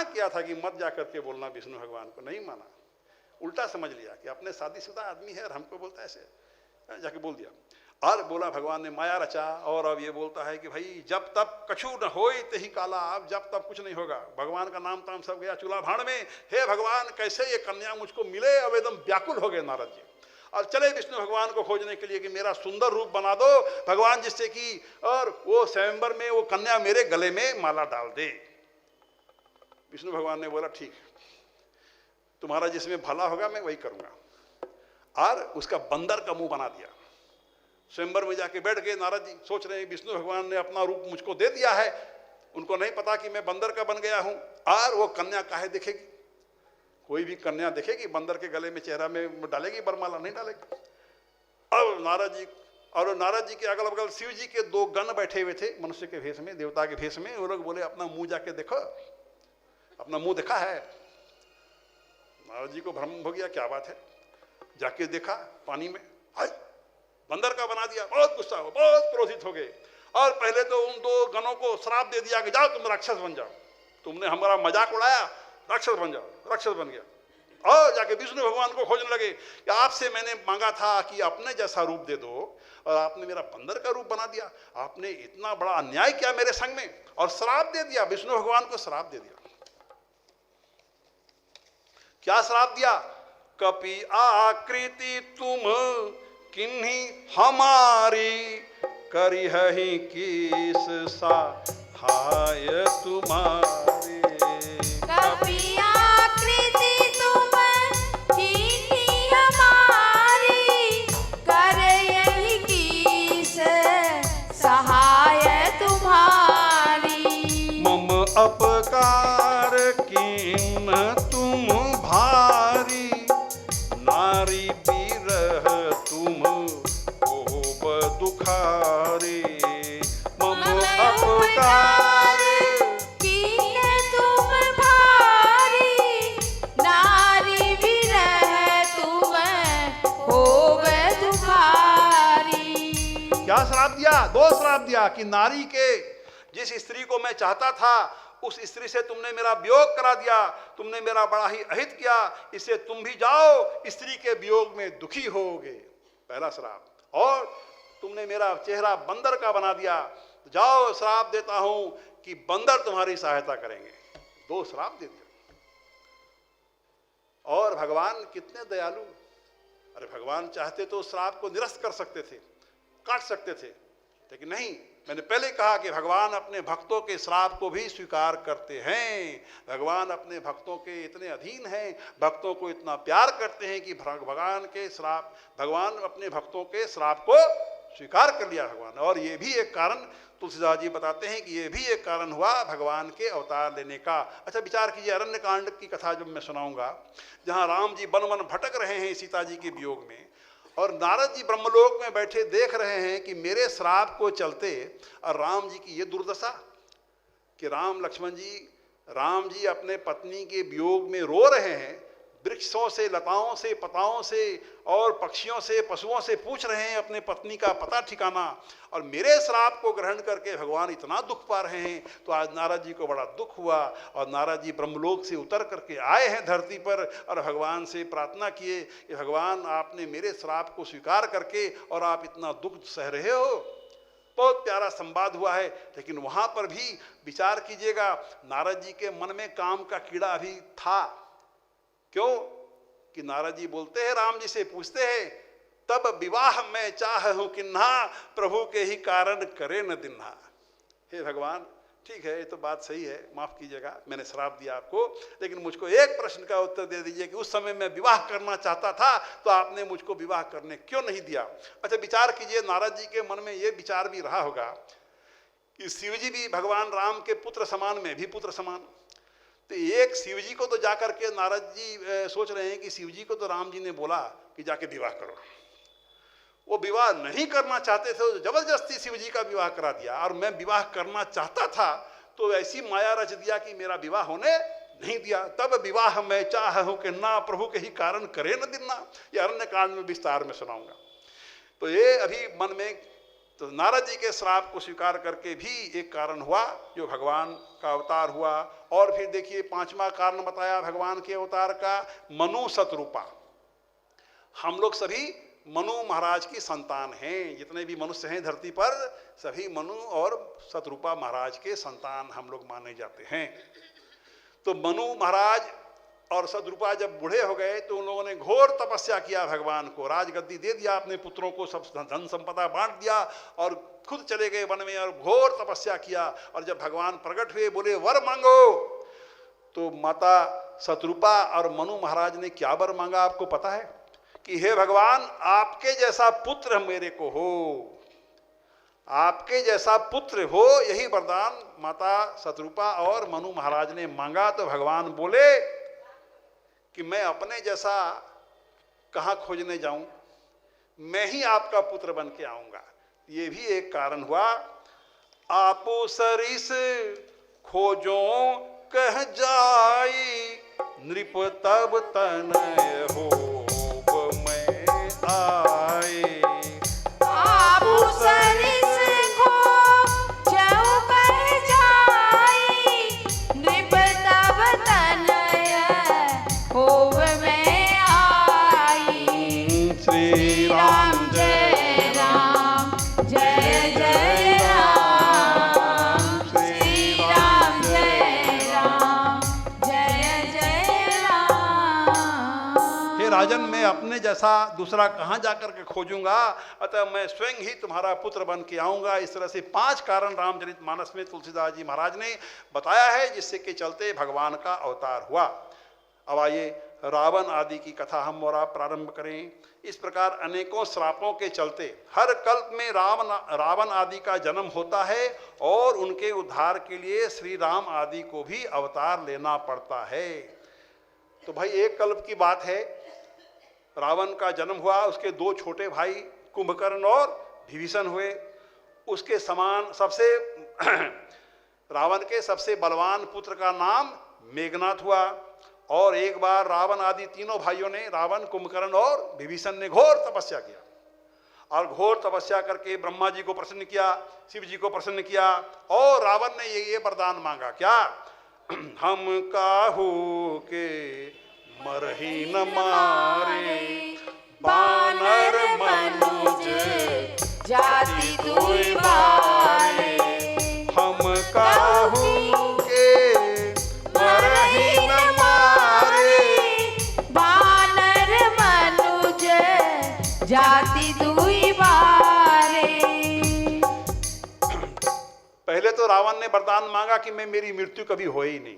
मना किया था कि मत जा करके बोलना विष्णु भगवान को, नहीं माना, उल्टा समझ लिया कि अपने शादीशुदा आदमी है और हमको बोलता है ऐसे, जाके बोल दिया। और बोला भगवान ने माया रचा, और अब ये बोलता है कि भाई जब तब कछु न होय ते ही काला, अब जब तब कुछ नहीं होगा। भगवान का नाम ताम सब गया चूल्हा भाड़ में। हे भगवान कैसे ये कन्या मुझको मिले, अब एकदम व्याकुल हो गए नारद जी और चले विष्णु भगवान को खोजने के लिए कि मेरा सुंदर रूप बना दो भगवान, जिससे कि और वो स्वयंवर में वो कन्या मेरे गले में माला डाल दे। विष्णु भगवान ने बोला ठीक, तुम्हारा जिसमें भला होगा मैं वही करूंगा। और उसका बंदर का मुंह बना दिया। स्वयंवर में जाके बैठ गए नारद जी, सोच रहे हैं विष्णु भगवान ने अपना रूप मुझको दे दिया है, उनको नहीं पता कि मैं बंदर का बन गया हूं। और वो कन्या काहे देखेगी, कोई भी कन्या देखेगी बंदर के गले में चेहरा में डालेगी बरमाला, नहीं डालेगी। अब नारद जी के अगल बगल शिव जी के दो गण बैठे हुए थे, मनुष्य के भेष में, देवता के भेष में। वो लोग बोले अपना मुंह जाके देखो, अपना मुंह देखा है। नारद जी को भ्रम हो गया, क्या बात है। जाके देखा पानी में, हाय बंदर का बना दिया। बहुत गुस्सा हो, बहुत क्रोधित हो गए। और पहले तो उन दो गणों को श्राप दे दिया कि जाओ तुम राक्षस बन जाओ, तुमने हमारा मजाक उड़ाया, राक्षस बन जाओ। राक्षस बन गया और जाके विष्णु भगवान को खोजने लगे कि आपसे मैंने मांगा था कि अपने जैसा रूप दे दो और आपने मेरा बंदर का रूप बना दिया, आपने इतना बड़ा अन्याय किया मेरे संग में और श्राप दे दिया। विष्णु भगवान को श्राप दे दिया। क्या श्राप दिया? कपि आकृति तुम किन्हीं हमारी, करिहहि किस सहाय तुम्हारी। कपि आकृति तुम किन्हीं हमारी, करिहहि किस सहाय तुम्हारी। मम अपकार किन तुम भारी, नारी बिरह तुम होब दुखारी। मम अपकार किन तुम भारी, नारी बिरह तुम होब दुखारी। क्या श्राप दिया? दो श्राप दिया कि नारी के, जिस स्त्री को मैं चाहता था उस स्त्री से तुमने मेरा वियोग करा दिया, तुमने मेरा बड़ा ही अहित किया, इससे तुम भी जाओ स्त्री के वियोग में दुखी होगे, पहला श्राप। और तुमने मेरा चेहरा बंदर का बना दिया, तो जाओ श्राप देता हूं कि बंदर तुम्हारी सहायता करेंगे। दो श्राप दे दिया। और भगवान कितने दयालु, अरे भगवान चाहते तो श्राप को निरस्त कर सकते थे, काट सकते थे, लेकिन नहीं। मैंने पहले कहा कि भगवान अपने भक्तों के श्राप को भी स्वीकार करते हैं। भगवान अपने भक्तों के इतने अधीन हैं, भक्तों को इतना प्यार करते हैं कि भगवान अपने भक्तों के श्राप को स्वीकार कर लिया भगवान। और ये भी एक कारण, तुलसीदास जी बताते हैं कि ये भी एक कारण हुआ भगवान के अवतार लेने का। अच्छा विचार कीजिए, अरण्य कांड की कथा जब मैं सुनाऊंगा, जहाँ राम जी वन वन भटक रहे हैं सीता जी के वियोग में, और नारद जी ब्रह्मलोक में बैठे देख रहे हैं कि मेरे श्राप को चलते और राम जी की ये दुर्दशा कि राम जी अपने पत्नी के वियोग में रो रहे हैं, वृक्षों से, लताओं से, पताओं से और पक्षियों से, पशुओं से पूछ रहे हैं अपने पत्नी का पता ठिकाना, और मेरे श्राप को ग्रहण करके भगवान इतना दुख पा रहे हैं। तो आज नारद जी को बड़ा दुख हुआ और नारद जी ब्रह्मलोक से उतर करके आए हैं धरती पर और भगवान से प्रार्थना किए कि भगवान आपने मेरे श्राप को स्वीकार करके और आप इतना दुख सह रहे हो। बहुत प्यारा संवाद हुआ है। लेकिन वहाँ पर भी विचार कीजिएगा, नारद जी के मन में काम का कीड़ा अभी था। क्यों? कि नारद जी बोलते हैं, राम जी से पूछते हैं, तब विवाह मैं चाहूं किन्हा, प्रभु के ही कारण करे न दिन्हा। हे भगवान, ठीक है, ये तो बात सही है, माफ कीजिएगा मैंने श्राप दिया आपको, लेकिन मुझको एक प्रश्न का उत्तर दे दीजिए कि उस समय मैं विवाह करना चाहता था तो आपने मुझको विवाह करने क्यों नहीं दिया। अच्छा विचार कीजिए, नारद जी के मन में ये विचार भी रहा होगा कि शिव जी भी भगवान राम के पुत्र समान, में भी पुत्र समान। तो एक शिव जी को तो जाकर के नारद जी सोच रहे हैं कि शिव जी को तो राम जी ने बोला कि जाके विवाह करो, वो विवाह नहीं करना चाहते थे तो जबरदस्ती शिव जी का विवाह करा दिया। और मैं विवाह करना चाहता था तो ऐसी माया रच दिया कि मेरा विवाह होने नहीं दिया। तब विवाह मैं चाहूं कि ना, प्रभु के ही कारण करे न दिन्ना। ये अरण्य कांड में विस्तार में सुनाऊंगा। तो ये अभी मन में तो नारद जी के श्राप को स्वीकार करके भी एक कारण हुआ जो भगवान का अवतार हुआ। और फिर देखिए 5वां कारण बताया भगवान के अवतार का, मनु शतरूपा। हम लोग सभी मनु महाराज की संतान हैं, जितने भी मनुष्य हैं धरती पर सभी मनु और शतरूपा महाराज के संतान हम लोग माने जाते हैं। तो मनु महाराज और शतरूपा जब बूढ़े हो गए तो उन लोगों ने घोर तपस्या किया भगवान को, राजगद्दी दे दिया, अपने पुत्रों को सब धन संपदा बांट दिया और खुद चले गए वन में और घोर तपस्या किया। और जब भगवान प्रकट हुए बोले वर मांगो, तो माता शतरूपा और मनु महाराज ने क्या वर मांगा आपको पता है? कि हे भगवान आपके जैसा पुत्र मेरे को हो, आपके जैसा पुत्र हो, यही वरदान माता शतरूपा और मनु महाराज ने मांगा। तो भगवान बोले कि मैं अपने जैसा कहाँ खोजने जाऊं, मैं ही आपका पुत्र बन के आऊंगा। ये भी एक कारण हुआ। आपो सरिस खोजो कह जाई, नृप तब तनय हो मैं आए। आपु सरिस खोजौ कह जाई, नृप तब तनय होव मैं आई। श्री राम जय राम, जय जय राम। श्री राम जय राम, जय जय राम। हे राजन, मैं अपने जैसा दूसरा कहाँ जाकर के खोजूंगा, अतः मैं स्वयं ही तुम्हारा पुत्र बन के आऊंगा। इस तरह से 5 कारण रामचरितमानस में तुलसीदास जी महाराज ने बताया है, जिससे के चलते भगवान का अवतार हुआ। अब आइए रावण आदि की कथा हम और आप प्रारंभ करें। इस प्रकार अनेकों श्रापों के चलते हर कल्प में रावण आदि का जन्म होता है और उनके उद्धार के लिए श्री राम आदि को भी अवतार लेना पड़ता है। तो भाई एक कल्प की बात है, रावण का जन्म हुआ, उसके 2 छोटे भाई कुंभकर्ण और विभीषण हुए। उसके समान सबसे रावण के सबसे बलवान पुत्र का नाम मेघनाथ हुआ। और एक बार रावण आदि तीनों भाइयों ने, रावण, कुंभकर्ण और विभीषण ने घोर तपस्या किया और घोर तपस्या करके ब्रह्मा जी को प्रसन्न किया, शिव जी को प्रसन्न किया और रावण ने ये वरदान मांगा, क्या? हम काहू के मरही न मारे, बानर मनुज जाति दुई बारे। हम काहू के मरही न बानर मनुज जाति दुई बारे। पहले तो रावण ने वरदान मांगा कि मैं, मेरी मृत्यु कभी हो ही नहीं।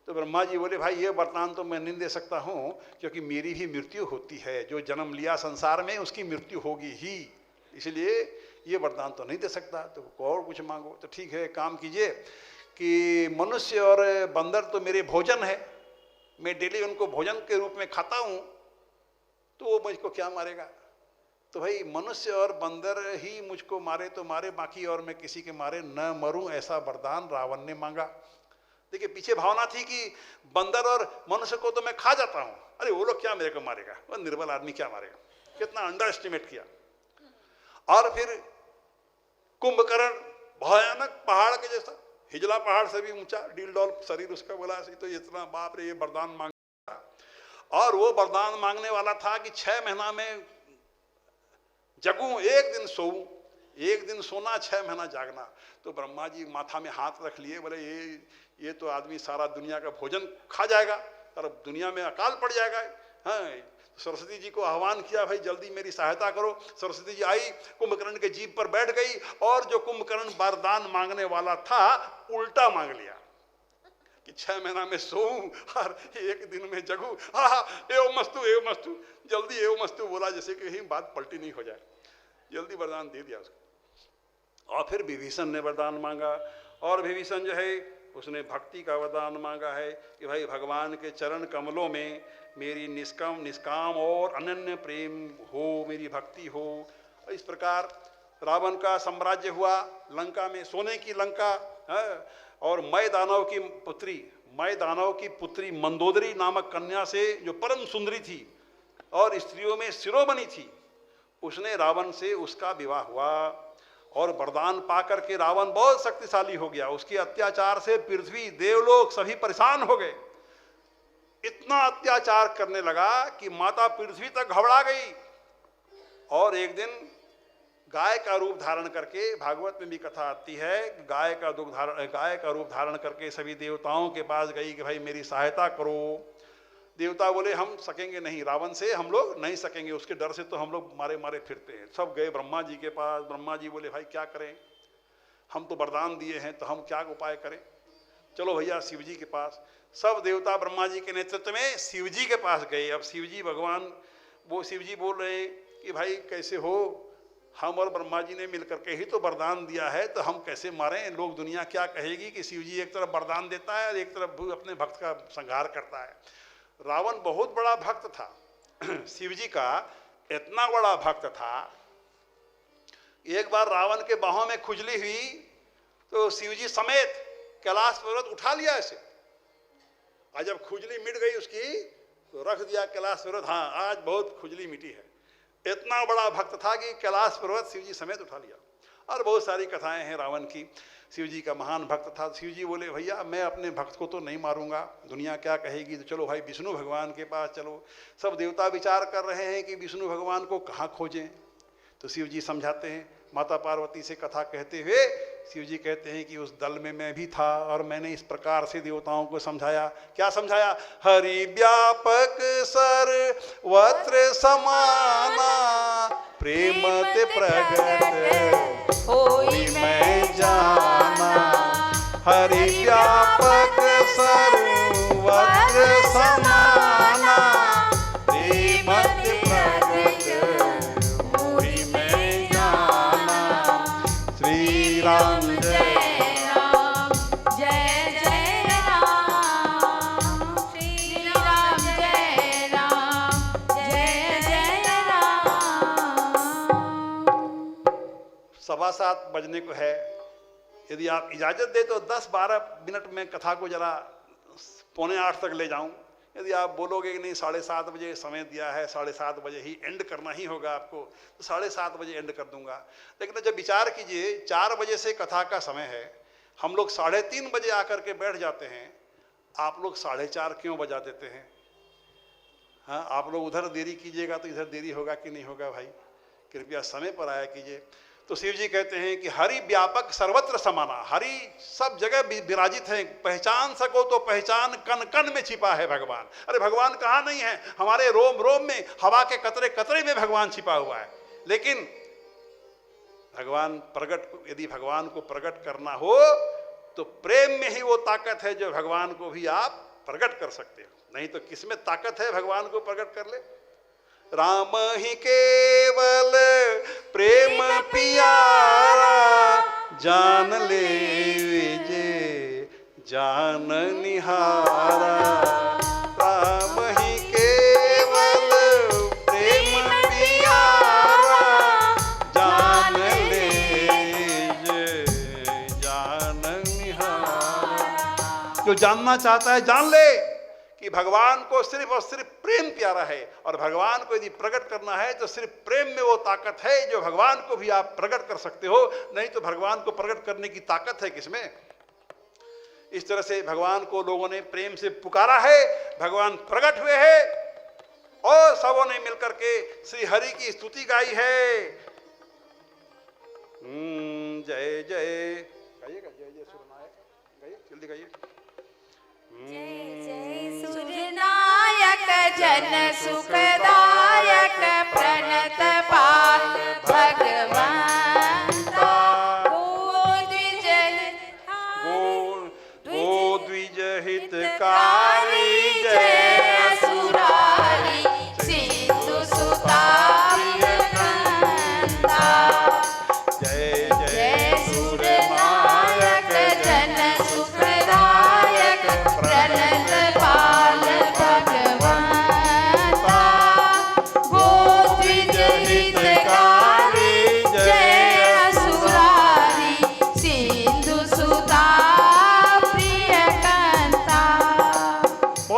तो ब्रह्मा जी बोले भाई ये वरदान तो मैं नहीं दे सकता हूँ, क्योंकि मेरी भी मृत्यु होती है, जो जन्म लिया संसार में उसकी मृत्यु होगी ही, इसलिए ये वरदान तो नहीं दे सकता। तो और कुछ मांगो। तो ठीक है, काम कीजिए कि मनुष्य और बंदर तो मेरे भोजन है, मैं डेली उनको भोजन के रूप में खाता हूँ, तो वो मुझको क्या मारेगा? तो भाई मनुष्य और बंदर ही मुझको मारे तो मारे, बाकी और मैं किसी के मारे न मरूं, ऐसा वरदान रावण ने मांगा। देखिए पीछे भावना थी कि बंदर और मनुष्य को तो मैं खा जाता हूँ, अरे वो लोग क्या मेरे को मारेगा, वो निर्बल आदमी क्या मारेगा, कितना अंडर एस्टिमेट किया। और फिर कुंभकर्ण भयानक पहाड़ के जैसा, हिजला पहाड़ से भी ऊंचा, डील डॉल शरीर उसका, बोला तो इतना बाप रे, ये वरदान मांगा। और वो वरदान मांगने वाला था कि 6 महीना में जगूं, एक दिन सोऊं, एक दिन सोना 6 महीना जागना। तो ब्रह्मा जी माथा में हाथ रख लिए, बोले ये तो आदमी सारा दुनिया का भोजन खा जाएगा और दुनिया में अकाल पड़ जाएगा। हाँ, सरस्वती जी को आह्वान किया, भाई जल्दी मेरी सहायता करो। सरस्वती जी आई, कुंभकर्ण के जीभ पर बैठ गई और जो कुंभकर्ण वरदान मांगने वाला था उल्टा मांग लिया कि 6 महीना में सोऊं और 1 दिन में जगूं। हाँ, एवं मस्तु, जल्दी एवं मस्तु बोला, जैसे कि कहीं बात पलटी नहीं हो जाए, जल्दी वरदान दे दिया उसको। और फिर विभीषण ने वरदान मांगा, और विभीषण जो है उसने भक्ति का वरदान मांगा है कि भाई भगवान के चरण कमलों में मेरी निष्काम और अनन्य प्रेम हो, मेरी भक्ति हो। इस प्रकार रावण का साम्राज्य हुआ, लंका में सोने की लंका है। और मय दानव की पुत्री मंदोदरी नामक कन्या से, जो परम सुंदरी थी और स्त्रियों में शिरोमणि थी, उसने रावण से उसका विवाह हुआ। और वरदान पाकर के रावण बहुत शक्तिशाली हो गया। उसके अत्याचार से पृथ्वी, देवलोक सभी परेशान हो गए। इतना अत्याचार करने लगा कि माता पृथ्वी तक घबरा गई। और एक दिन गाय का रूप धारण करके, भागवत में भी कथा आती है, गाय का रूप धारण करके सभी देवताओं के पास गई कि भाई मेरी सहायता करो। देवता बोले हम सकेंगे नहीं, रावण से हम लोग नहीं सकेंगे, उसके डर से तो हम लोग मारे मारे फिरते हैं। सब गए ब्रह्मा जी के पास। ब्रह्मा जी बोले भाई क्या करें, हम तो वरदान दिए हैं, तो हम क्या उपाय करें। चलो भैया शिव जी के पास। सब देवता ब्रह्मा जी के नेतृत्व में शिव जी के पास गए। अब शिव जी भगवान, वो शिव जी बोल रहे कि भाई कैसे हो, हम और ब्रह्मा जी ने मिलकर के ही तो वरदान दिया है, तो हम कैसे मारें। लोग दुनिया क्या कहेगी कि शिव जी एक तरफ वरदान देता है और एक तरफ अपने भक्त का संहार करता है। रावण बहुत बड़ा भक्त था शिव जी का, इतना बड़ा भक्त था। एक बार रावण के बाहों में खुजली हुई तो शिव जी समेत कैलाश पर्वत उठा लिया ऐसे, और जब खुजली मिट गई उसकी तो रख दिया कैलाश पर्वत। हाँ, आज बहुत खुजली मिटी है। इतना बड़ा भक्त था कि कैलाश पर्वत शिव जी समेत उठा लिया। और बहुत सारी कथाएं हैं रावण की। शिव जी का महान भक्त था। शिव जी बोले भैया मैं अपने भक्त को तो नहीं मारूंगा, दुनिया क्या कहेगी। तो चलो भाई विष्णु भगवान के पास चलो। सब देवता विचार कर रहे हैं कि विष्णु भगवान को कहाँ खोजें। तो शिव जी समझाते हैं, माता पार्वती से कथा कहते हुए शिव जी कहते हैं कि उस दल में मैं भी था और मैंने इस प्रकार से देवताओं को समझाया। क्या समझाया? हरि व्यापक सर्वत्र समाना, प्रेम ते प्रगट होई मैं जाना। हरि व्यापक सर्वत्र समाना, प्रेम ते प्रगट होई मैं जाना। श्री राम जय राम, जय जय राम। श्री राम जय राम, जय जय राम। 7:15 बजने को है। यदि आप इजाज़त दे तो 10-12 मिनट में कथा को जरा 7:45 तक ले जाऊं। यदि आप बोलोगे कि नहीं 7:30 बजे समय दिया है, 7:30 बजे ही एंड करना ही होगा आपको, तो 7:30 बजे एंड कर दूंगा। लेकिन जब विचार कीजिए 4 बजे से कथा का समय है, हम लोग 3:30 बजे आकर के बैठ जाते हैं, आप लोग 4:30 क्यों बजा देते हैं? हाँ, आप लोग उधर देरी कीजिएगा तो इधर देरी होगा कि नहीं होगा भाई? कृपया समय पर आया कीजिए। तो शिव जी कहते हैं कि हरि व्यापक सर्वत्र समाना, हरि सब जगह विराजित है। पहचान सको तो पहचान, कण कण में छिपा है भगवान। अरे भगवान कहाँ नहीं है? हमारे रोम रोम में, हवा के कतरे कतरे में भगवान छिपा हुआ है। लेकिन भगवान प्रकट, यदि भगवान को प्रकट करना हो तो प्रेम में ही वो ताकत है जो भगवान को भी आप प्रकट कर सकते हो। नहीं तो किसमें ताकत है भगवान को प्रकट कर ले? राम ही केवल प्रेम पियारा, जान ले जे जान निहारा। राम ही केवल प्रेम पियारा, जान ले जे जान निहारा। जो जानना चाहता है जान ले कि भगवान को सिर्फ और सिर्फ प्रेम प्यारा है, और भगवान को यदि प्रकट करना है तो सिर्फ प्रेम में वो ताकत है जो भगवान को भी आप प्रकट कर सकते हो। नहीं तो भगवान को प्रकट करने की ताकत है किसमें? इस तरह से भगवान को लोगों ने प्रेम से पुकारा है, भगवान प्रकट हुए हैं और सबों ने मिलकर के श्री हरि की स्तुति गाई है। जय जय, गाइएगा जय जय सुरनायक, गाइए जल्दी गाइए। सुरनायक जन सुखदायक, प्रणत पाल भगवंता। गो द्विज हितकारी, जय असुरारी सिंधु सुता प्रियकांता। जय जय सुरनायक जन सुखदायक, प्रणत पाल भगवंता। गोद्विज हितकारी, जय असुरारी सिंधु सुता प्रियकांता।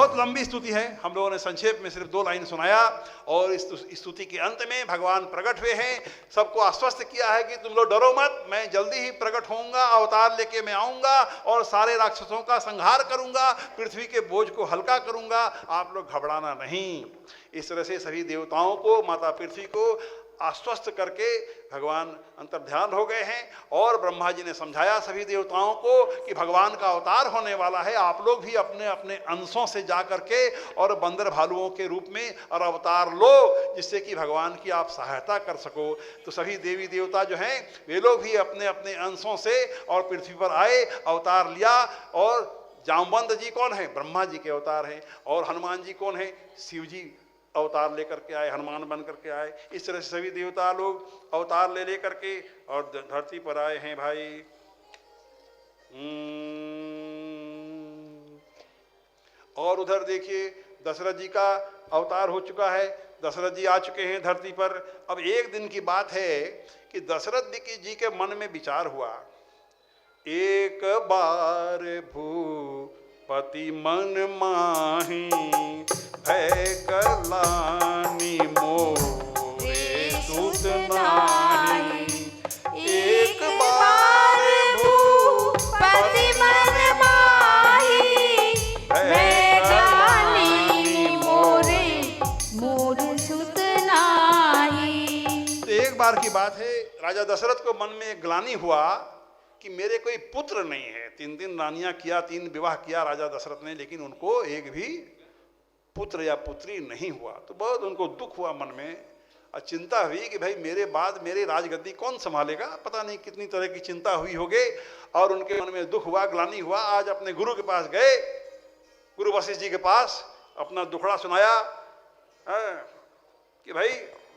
बहुत लंबी स्तुति है, हम लोगों ने संक्षेप में सिर्फ 2 लाइन सुनाया। और इस स्तुति के अंत में भगवान प्रकट हुए हैं, सबको आश्वस्त किया है कि तुम लोग डरो मत, मैं जल्दी ही प्रकट होऊंगा, अवतार लेके मैं आऊंगा और सारे राक्षसों का संहार करूंगा, पृथ्वी के बोझ को हल्का करूंगा, आप लोग घबराना नहीं। इस तरह से सभी देवताओं को, माता पृथ्वी को आश्वस्त करके भगवान अंतर्ध्यान हो गए हैं। और ब्रह्मा जी ने समझाया सभी देवताओं को कि भगवान का अवतार होने वाला है, आप लोग भी अपने अपने अंशों से जा करके और बंदर भालुओं के रूप में और अवतार लो, जिससे कि भगवान की आप सहायता कर सको। तो सभी देवी देवता जो हैं वे लोग भी अपने अपने अंशों से और पृथ्वी पर आए, अवतार लिया। और जामवंत जी कौन है? ब्रह्मा जी के अवतार हैं। और हनुमान जी कौन है? शिव जी अवतार लेकर के आए, हनुमान बन करके आए। इस तरह से सभी देवता लोग अवतार ले लेकर के और धरती पर आए हैं भाई। और उधर देखिए दशरथ जी का अवतार हो चुका है, दशरथ जी आ चुके हैं धरती पर। अब एक दिन की बात है कि दशरथ जी के मन में विचार हुआ, एक बार भूपति मन माही है कलानी मोरे सुत नाही। एक बार भूपति मन माही है कलानी मोरे सुत नाही। तो एक बार की बात है, राजा दशरथ को मन में एक ग्लानि हुआ कि मेरे कोई पुत्र नहीं है। 3 रानियां किया, 3 विवाह किया राजा दशरथ ने, लेकिन उनको एक भी पुत्र या पुत्री नहीं हुआ। तो बहुत उनको दुख हुआ मन में, और चिंता हुई कि भाई मेरे बाद मेरे राजगद्दी कौन संभालेगा। पता नहीं कितनी तरह की चिंता हुई होगी, और उनके मन में दुख हुआ, ग्लानि हुआ। आज अपने गुरु के पास गए, गुरु वशिष्ठ जी के पास अपना दुखड़ा सुनाया कि भाई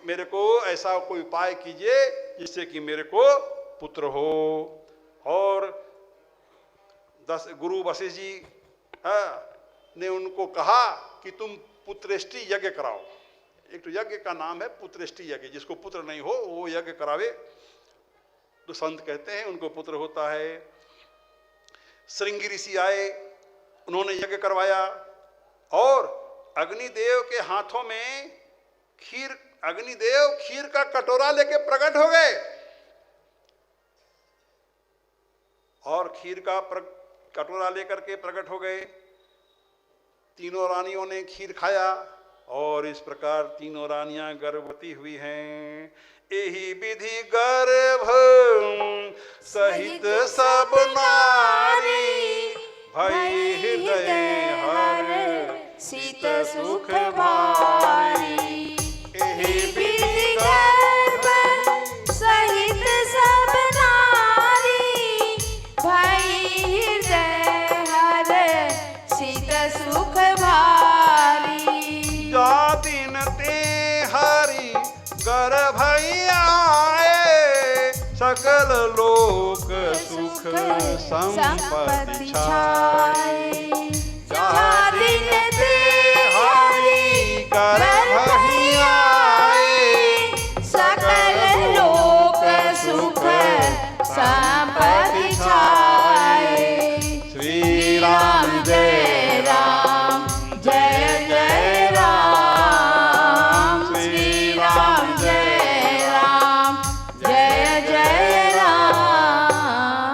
मेरे को ऐसा कोई उपाय कीजिए जिससे कि मेरे को पुत्र हो। और गुरु वशिष्ठ जी ने उनको कहा कि तुम पुत्रेष्टि यज्ञ कराओ। एक तो यज्ञ का नाम है पुत्रेष्टि यज्ञ, जिसको पुत्र नहीं हो वो यज्ञ करावे। तो संत कहते हैं उनको पुत्र होता है। श्रृंगी ऋषि आए, उन्होंने यज्ञ करवाया, और अग्निदेव के हाथों में अग्निदेव खीर का कटोरा लेके प्रकट हो गए, और खीर का कटोरा लेकर के प्रकट हो गए। तीनों रानियों ने खीर खाया, और इस प्रकार तीनों रानियां गर्भवती हुई हैं। यही विधि गर्भ सहित सब नारी, भई हृदय हर शीत सुख भारी। यही विधि गर्भ सहित सब नारी, भई हृदय हर शीत सुख भारी। जा दिन ते हरि गर्भ आए, सकल लोक सुख संपत्ति छाए। जा दिन ते हरि गर्भ आए, सकल लोक सुख संपत्ति छाए। श्री राम जय राम, जय जय राम। श्री राम जय राम, जय जय राम।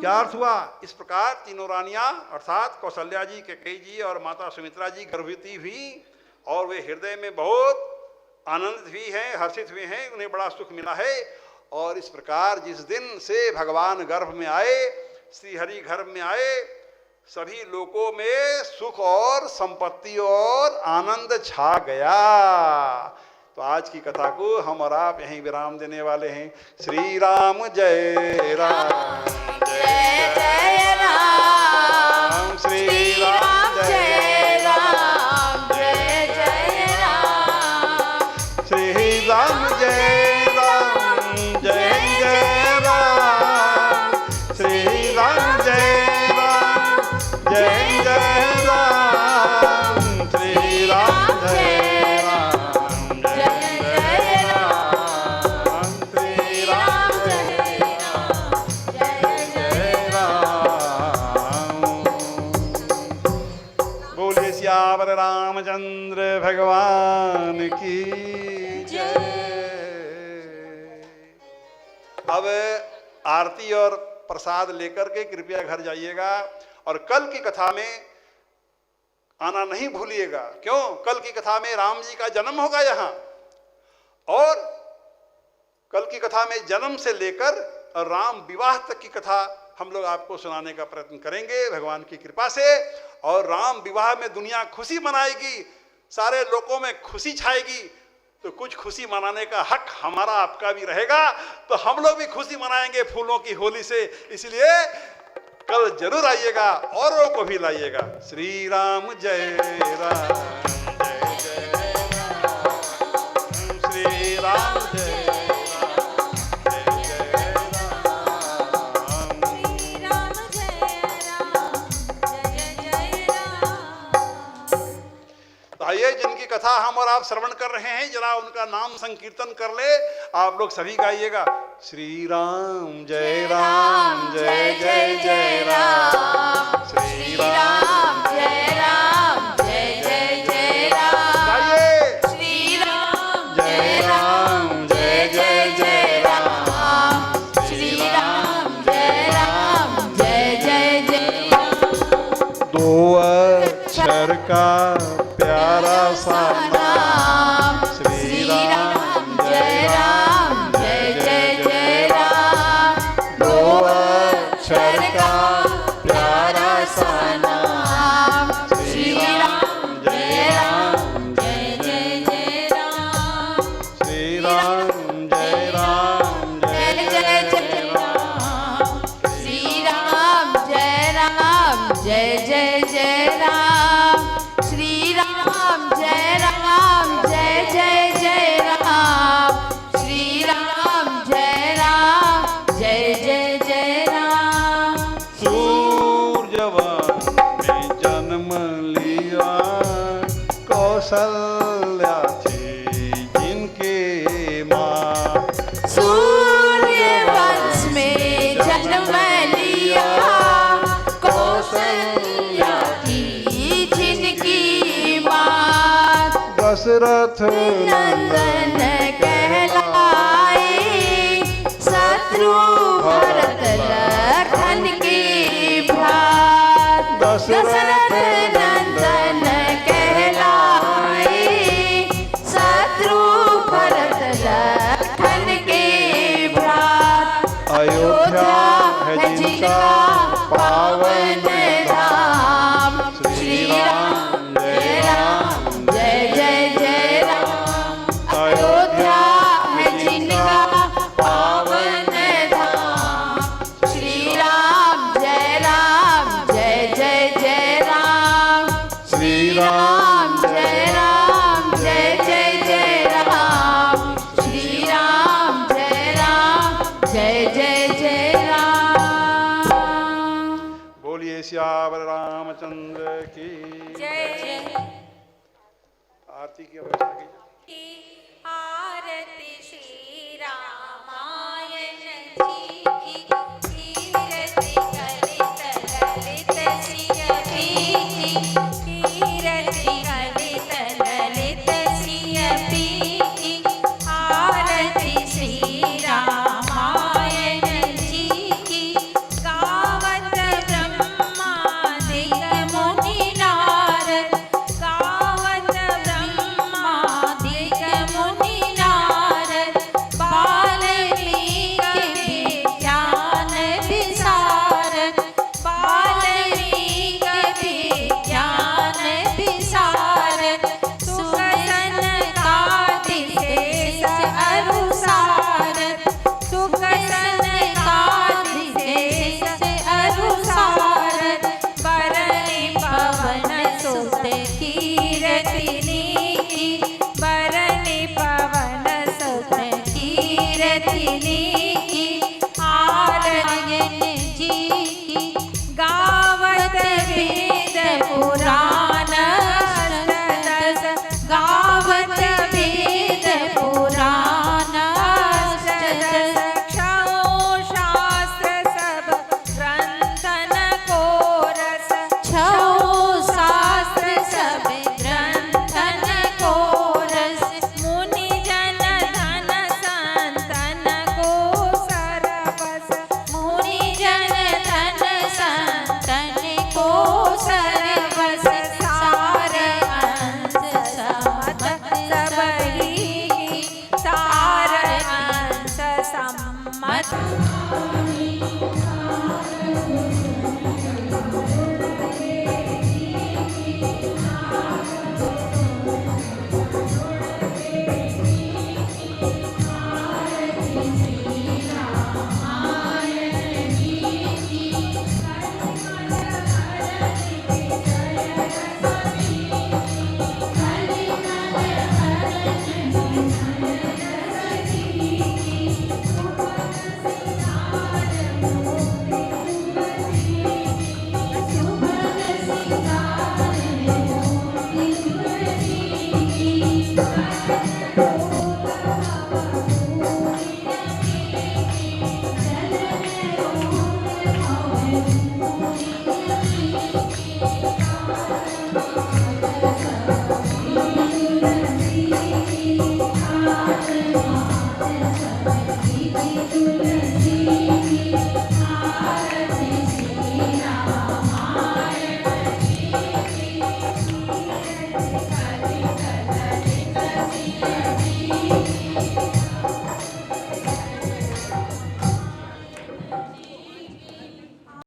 क्या अर्थ हुआ? इस प्रकार तीनों रानियां अर्थात कौशल्या जी, कैकेयी जी और माता सुमित्रा जी गर्भवती हुई, और वे हृदय में बहुत आनंदित हुई हैं, हर्षित हुए हैं, उन्हें बड़ा सुख मिला है। और इस प्रकार जिस दिन से भगवान गर्भ में आए, श्री हरि गर्भ में आए, सभी लोकों में सुख और संपत्ति और आनंद छा गया। तो आज की कथा को हम और आप यहीं विराम देने वाले हैं। श्री राम जय राम, जय जय राम। श्री राम जय राम, जय जय राम। श्री राम जय राम, जय जय राम। श्री राम जय राम, जय जय राम। श्री राम जय राम, जय जय राम। श्री राम जय राम, जय जय राम। सियावर रामचंद्र भगवान की जय। अब आरती और प्रसाद लेकर के कृपया घर जाइएगा और कल की कथा में आना नहीं भूलिएगा। क्यों? कल की कथा में राम जी का जन्म होगा यहाँ, और कल की कथा में जन्म से लेकर और राम विवाह तक की कथा हम लोग आपको सुनाने का प्रयत्न करेंगे भगवान की कृपा से। और राम विवाह में दुनिया खुशी मनाएगी, सारे लोगों में खुशी छाएगी, तो कुछ खुशी मनाने का हक हमारा आपका भी रहेगा। तो हम लोग भी खुशी मनाएंगे फूलों की होली से, इसलिए कल जरूर आइएगा, औरों को भी लाइएगा। श्री राम जय राम जय जय राम, श्री राम जय आइए, जिनकी कथा हम और आप श्रवण कर रहे हैं जरा उनका नाम संकीर्तन कर ले। आप लोग सभी गाइएगा, श्री राम जय जय जय राम, श्री राम जय जय जय राम। गाइए, श्री राम जय जय राम, श्री राम जय जय राम। दो अक्षर का प्यारा सा नाम, श्री राम जय जय राम। दो अक्षर का प्यारा सा नाम, श्री राम जय जय राम। श्री राम जय जय राम, श्री राम जय जय राम। श्री राम जय जय राम, श्री राम जय जय राम। सूर्यवन में जन्म लिया कौशल्या थी जिनके माँ। सूर्यवंश में जन्म लिया कौशल्या थी जिनकी माँ। दशरथ नंदन कहलाए शत्रु भरत लखन की भ्रात। दशरथ नंदन कहलाए शत्रु भरत लखन के भ्रात। अयोध्या है जिनका पावन धाम, श्री राम जय जय राम। अयोध्या है जिनका पावन धाम, श्री राम जय जय राम। श्री राम जय जय राम। श्री राम जय जय राम। बोलिए सियावर रामचंद्र की जय। आरती की अवस्था कीजिए। आरती श्री रामायण जी की, कीरति कलित ललित सिय पीठी। कीरति कलित ललित सिय पीठी। आरती श्री रामायण जी की, गावत ब्रह्मादिक मुनि नारद। गावत ब्रह्मादिक मुनि नारद। वाल्मीकि विज्ञान विशारद। वाल्मीकि विज्ञान विशारद। सुख सनकादिशेष अनुसारद। सुख सनकादिशेष अनुसारद। बरनि पवन सुत की